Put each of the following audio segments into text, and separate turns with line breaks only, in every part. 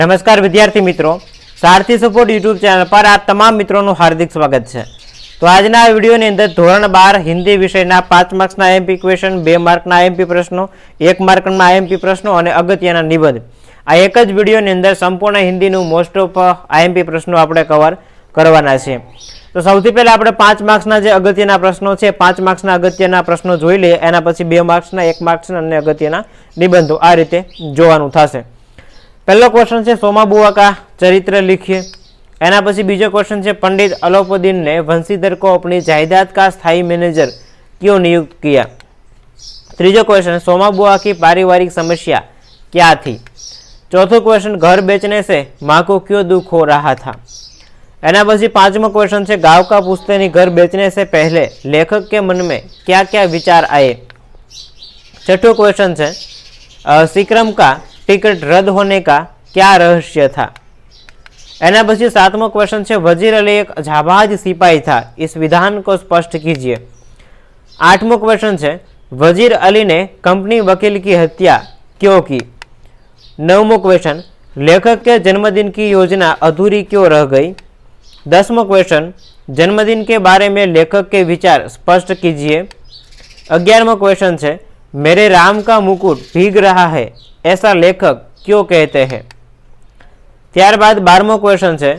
नमस्कार विद्यार्थी मित्रों, सारथी सपोर्ट यूट्यूब चैनल पर आप तमाम मित्रों નું हार्दिक स्वागत है। तो આજના આ વિડિયોની અંદર ધોરણ 12 હિન્દી વિષયના 5 માર્ક્સના આઈએમપી ક્વેશ્ચન, 2 માર્કના આઈએમપી પ્રશ્નો, 1 માર્કના આઈએમપી પ્રશ્નો અને અગત્યના નિબંધ આ એક જ વિડિયોની અંદર સંપૂર્ણ હિન્દીનું મોસ્ટ ઓફ આઈએમપી પ્રશ્નો આપણે કવર કરવાના છે। તો સૌથી પહેલા આપણે 5 માર્ક્સના જે અગત્યના પ્રશ્નો છે 5 માર્ક્સના અગત્યના પ્રશ્નો જોઈ લઈએ, એના પછી 2 માર્ક્સના 1 માર્ક્સના અને અગત્યના નિબંધો આ રીતે જોવાનું થશે। पहला क्वेश्चन है सोमा बुआ का चरित्र लिखिए। एना पछी बीजो क्वेश्चन है पंडित अलोपुद्दीन ने वंशीधर को अपनी जायदाद का स्थायी मैनेजर क्यों नियुक्त किया। तीजो क्वेश्चन सोमा बुआ की पारिवारिक समस्या क्या थी। चौथो क्वेश्चन घर बेचने से माँ को क्यों दुख हो रहा था। एना पछी पांचमो क्वेश्चन है गांव का पुश्तैनी घर बेचने से पहले लेखक के मन में क्या क्या विचार आए। छठो क्वेश्चन है सिक्रम का टिकट रद्द होने का क्या रहस्य था। एना पछी सातमो क्वेश्चन है वजीर अली एक जाबाज सिपाही था, इस विधान को स्पष्ट कीजिए। आठमो क्वेश्चन है वजीर अली ने कंपनी वकील की हत्या क्यों की। नवमो क्वेश्चन लेखक के जन्मदिन की योजना अधूरी क्यों रह गई। 10मो क्वेश्चन जन्मदिन के बारे में लेखक के विचार स्पष्ट कीजिए। 11मो क्वेश्चन है मेरे राम का मुकुट भीग रहा है ऐसा लेखक क्यों कहते हैं। त्यारबाद 12मो क्वेश्चन है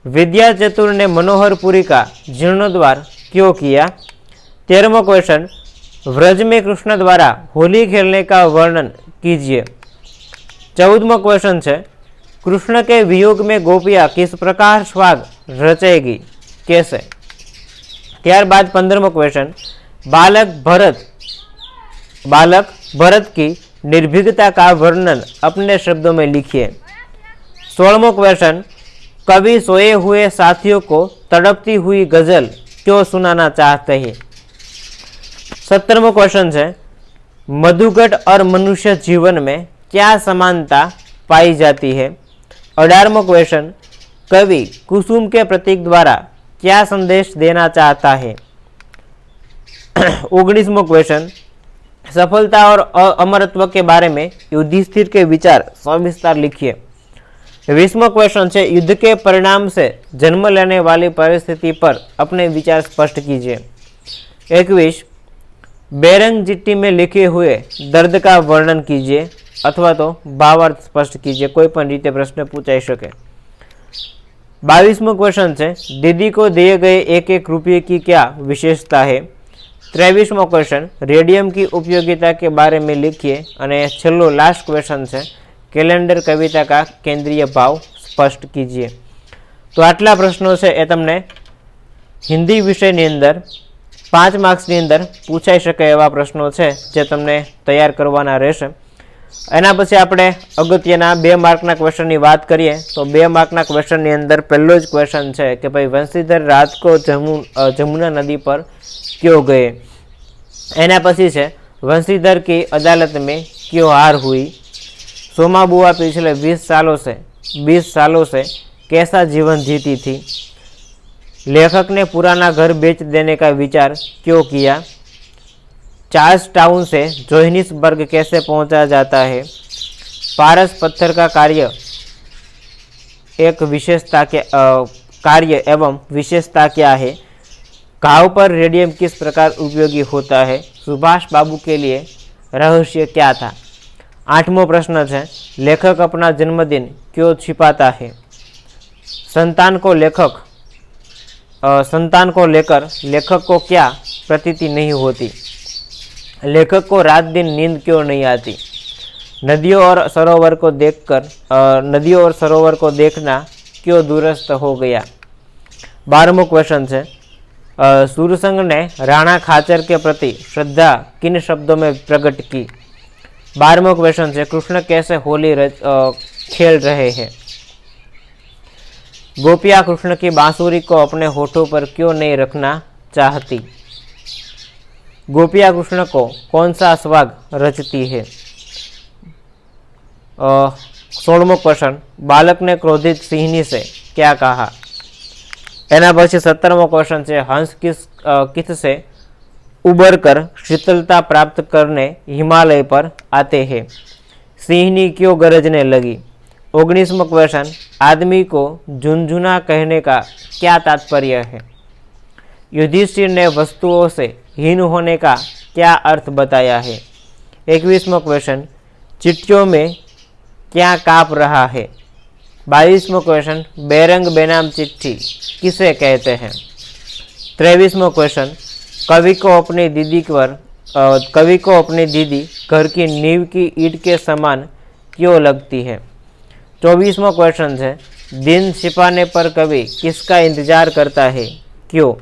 विद्या चतुर ने मनोहरपुरी का जीर्णोद्वार क्यों किया। 13मो क्वेश्चन व्रज में कृष्ण द्वारा होली खेलने का वर्णन कीजिए। 14मो क्वेश्चन है कृष्ण के वियोग में गोपियाँ किस प्रकार स्वाग रचेगी कैसे। त्यारबाद 15मो क्वेश्चन बालक भरत की निर्भीकता का वर्णन अपने शब्दों में लिखिए। 16मो क्वेश्चन कवि सोए हुए साथियों को तड़पती हुई गजल क्यों सुनाना चाहते हैं। 17मो क्वेश्चन है मधुगढ़ और मनुष्य जीवन में क्या समानता पाई जाती है। 18मो क्वेश्चन कवि कुसुम के प्रतीक द्वारा क्या संदेश देना चाहता है। 19मो क्वेश्चन सफलता और अमरत्व के बारे में युधिष्ठिर के विचार सविस्तार लिखिए। 20वां क्वेश्चन है युद्ध के परिणाम से जन्म लेने वाली परिस्थिति पर अपने विचार स्पष्ट कीजिए। 21 बेरंग चिट्ठी में लिखे हुए दर्द का वर्णन कीजिए अथवा तो भावार्थ स्पष्ट कीजिए, कोई पण रीते प्रश्न पूछाई सके। 22वां क्वेश्चन है दीदी को दिए गए 1-1 रुपये की क्या विशेषता है। 23वां क्वेश्चन रेडियम की उपयोगिता के बारे में लिखिए। और छेल्लो लास्ट क्वेश्चन है कैलेंडर कविता का केंद्रीय भाव स्पष्ट कीजिए। तो आटला प्रश्नों से ए तमने हिंदी विषय अंदर 5 मार्क्सनी अंदर पूछाई शके एवा प्रश्नों है जे तमने तैयार करवाना रहेशे। एना पछी आपणे अगत्यना 2 मार्कना क्वेश्चननी वात करीए तो 2 मार्कना क्वेश्चननी अंदर पहलो ज क्वेश्चन है कि भाई वंशीधर रात को जमुना नदी पर क्यों गए। एना पछी है वंशीधर की अदालत में क्यों हार हुई। सोमा बुआ पिछले 20 सालों से कैसा जीवन जीती थी। लेखक ने पुराना घर बेच देने का विचार क्यों किया। चार्ल्स टाउन से जोहानिसबर्ग कैसे पहुंचा जाता है। पारस पत्थर का कार्य एवं विशेषता क्या है। घाव पर रेडियम किस प्रकार उपयोगी होता है। सुभाष बाबू के लिए रहस्य क्या था। 8वां प्रश्न है लेखक अपना जन्मदिन क्यों छिपाता है। संतान को लेकर लेखक को क्या प्रतीति नहीं होती। लेखक को रात दिन नींद क्यों नहीं आती। नदियों और सरोवर को देखना क्यों दूरस्थ हो गया। 12वां क्वेश्चन है सूरसंग ने राणा खाचर के प्रति श्रद्धा किन शब्दों में प्रकट की। 12वां क्वेश्चन है कृष्ण कैसे होली खेल रहे हैं। गोपिया कृष्ण की बांसुरी को अपने होठों पर क्यों नहीं रखना चाहती। गोपिया कृष्ण को कौन सा स्वाग रचती है। 16वां क्वेश्चन बालक ने क्रोधित सिंहनी से क्या कहा। एना पछी 17वां क्वेश्चन है हंस किस से उबर कर शीतलता प्राप्त करने हिमालय पर आते हैं। सिंहनी क्यों गरजने लगी। 19वां क्वेश्चन, आदमी को झुनझुना कहने का क्या तात्पर्य है? युधिष्ठिर ने वस्तुओं से हीन होने का क्या अर्थ बताया है? 21वां क्वेश्चन, चिट्ठियों में क्या काँप रहा है? 22वां क्वेश्चन, बेरंग बेनाम चिट्ठी किसे कहते हैं? 23वां क्वेश्चन, कवि को अपनी दीदी घर की नींव की ईंट के समान क्यों लगती है? 24वां क्वेश्चन है, दिन छिपाने पर कवि किसका इंतजार करता है, क्यों?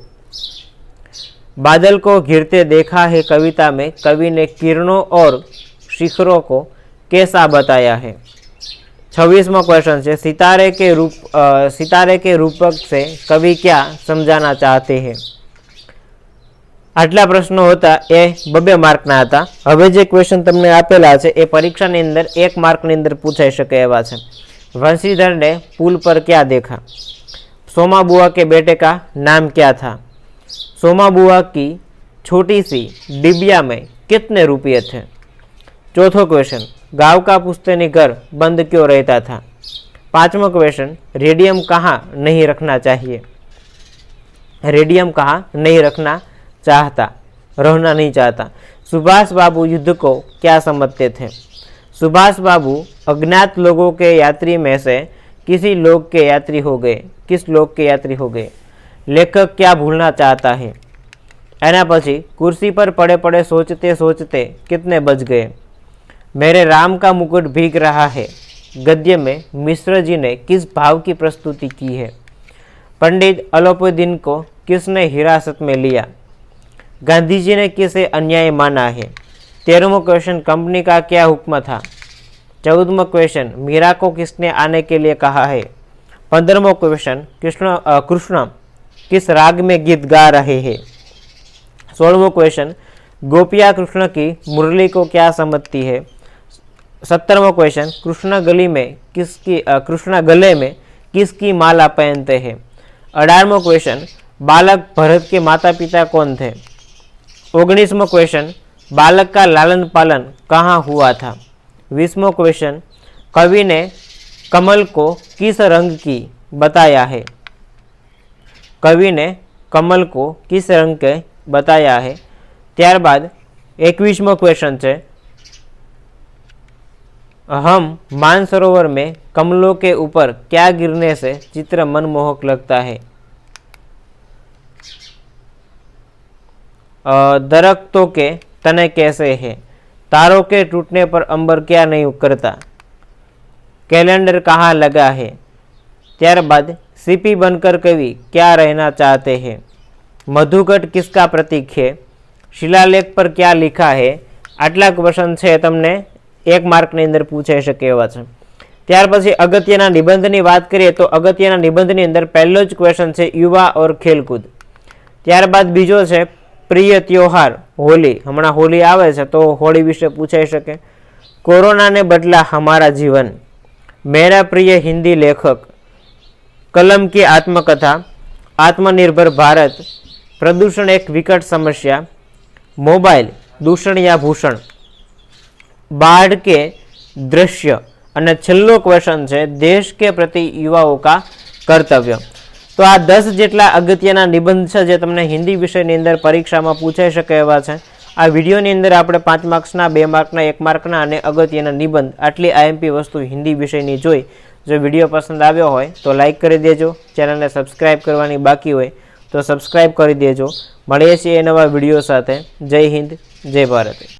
बादल को घिरते देखा है कविता में कवि ने किरणों और शिखरों को कैसा बताया है? 26वां क्वेश्चन है, सितारे के रूपक से कवि क्या समझाना चाहते हैं? आटला प्रश्नों होता ए 2 मार्कना हता। हवे जे क्वेश्चन तमने आपेला छे ए परीक्षानी अंदर 1 मार्कनी अंदर पूछाई शके एवा छे। वंशीधर ने पुल पर क्या देखा? सोमा बुआ के बेटे का नाम क्या था? सोमा बुआ की छोटी सी डिबिया में कितने रुपये थे? चौथो क्वेश्चन, गांव का पुश्तैनी घर बंद क्यों रहता था? 5वां क्वेश्चन, रेडियम कहाँ नहीं रखना चाहिए? रेडियम कहाँ नहीं रहना नहीं चाहता? सुभाष बाबू युद्ध को क्या समझते थे? सुभाष बाबू अज्ञात लोगों के यात्री में से किस लोग के यात्री हो गए? लेखक क्या भूलना चाहता है? एना पछी कुर्सी पर पड़े पड़े सोचते सोचते कितने बज गए? मेरे राम का मुकुट भीग रहा है गद्य में मिश्र जी ने किस भाव की प्रस्तुति की है? पंडित अलोपुद्दीन को किसने हिरासत में लिया? गांधी जी ने किसे अन्याय माना है? 13वां क्वेश्चन, कंपनी का क्या हुक्म था? 14वां क्वेश्चन, मीरा को किसने आने के लिए कहा है? 15वां क्वेश्चन, कृष्ण किस राग में गीत गा रहे हैं? 16वां क्वेश्चन, गोपिया कृष्ण की मुरली को क्या समझती है? 17वां क्वेश्चन, कृष्ण गले में किसकी माला पहनते हैं? 18वां क्वेश्चन, बालक भरत के माता पिता कौन थे? 19वां क्वेश्चन, बालक का लालन पालन कहाँ हुआ था? 20वां क्वेश्चन, कवि ने कमल को किस रंग की बताया है? त्यारबाद 21वां क्वेश्चन है, हम मानसरोवर में कमलों के ऊपर क्या गिरने से चित्र मनमोहक लगता है? दरख्तों के तने कैसे हैं? तारों के टूटने पर अंबर क्या नहीं करता? कैलेंडर कहाँ लगा है? त्यारबाद सीपी बनकर कवि क्या रहना चाहते हैं? मधुकट किसका प्रतीक है? शिलालेख पर क्या लिखा है? आटला क्वेश्चन है तमने 1 मार्कनी अंदर पूछाई शके एवा छे। त्यार पछी अगत्यना निबंधनी बात करिए तो अगत्यना निबंधनी अंदर पहलो ज क्वेश्चन है युवा और खेलकूद। त्यारबाद बीजो है प्रिय त्योहार होली। हमणा होली आवे छे तो होली विषे पूछाई शके। कोरोना ने बदला हमारा जीवन, मेरा प्रिय हिंदी लेखक, कलम की आत्मकथा, आत्मनिर्भर भारत, प्रदूषण एक विकट समस्या, मोबाइल दूषण या भूषण, बाढ़ के दृश्य और छेल्लो क्वेश्चन है देश के प्रति युवाओं का कर्तव्य। तो आ 10 जेटला अगत्यना निबंध है जे तमने हिंदी विषयनी अंदर परीक्षा में पूछाई शके एवा छे। आ विडियोनी अंदर आपणे 5 मार्क्सना 2 मार्कना 1 मार्कना अने अगत्यना निबंध आटली आईएमपी वस्तु हिंदी विषयनी जोई। जो विडियो पसंद आव्यो होय तो लाइक करी देजो, चेनलने सब्सक्राइब करवानी बाकी होय तो सब्सक्राइब करी देजो। मळीए छीए नवा विडियो साथे। जय हिंद, जय भारत।